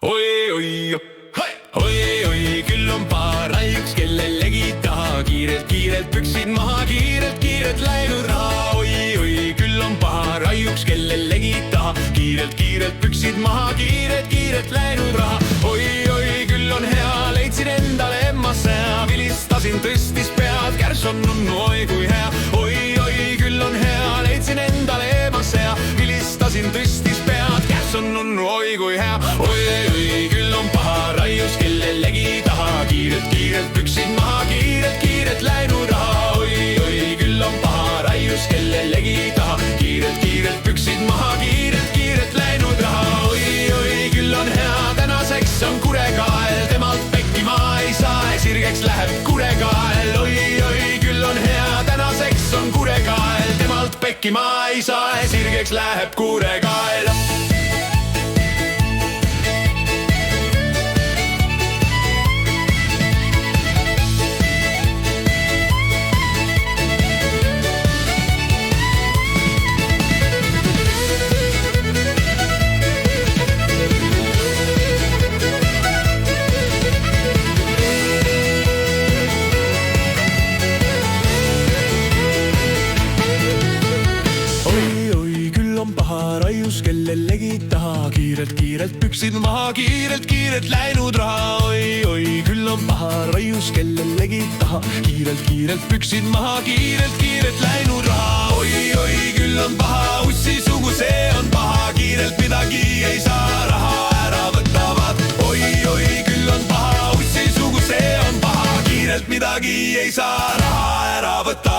oi, oi, küll on paar raiuks, kellelegi taha. Kiirelt, kiirelt püksid maha, kiirelt, kiirelt läinud raha. Oi, küll on paar raiuks, kellelegi taha. Kiirelt, kiirelt püksid maha, kiirelt, kiirelt läinud raha. Oi, küll on hea, leidsin endale emmasea. Vilistasin, tõstis pead, kärss on nunnu, oi kui hea. Oi, küll on hea, leidsin endale emmasea. Vilistasin, tõstis pead, kärss on nunnu, oi kui hea. Oi, küll on paha raius, kellelegi taha. Kiirelt, kiirelt püksid maha, kiirelt, kiirelt läinud raha. Oi, küll on paha raius, kellelegi taha. Kiirelt, kiirelt püksid maha, kiirelt, kiirelt läinud raha. Oi, küll on hea, tänaseks on kurekael. Temalt pekki ma ei saa, sirgeks läheb kurekael. Oi, küll on hea, tänaseks on kurekael. Temalt pekki ma ei saa, sirgeks läheb kurekael. Paha raius, kellelegi taha. Kiirelt, kiirelt püksid maha, kiirelt, kiirelt läinud raha. Oi, küll on paha raius, kellelegi taha. Kiirelt, kiirelt püksid maha, kiirelt, kiirelt läinud raha. Oi, küll on paha ussisugu, see on paha. Kiirelt midagi ei saa, raha ära võtavad. Oi, küll on paha ussisugu, see on paha. Kiirelt midagi ei saa, raha ära võtavad.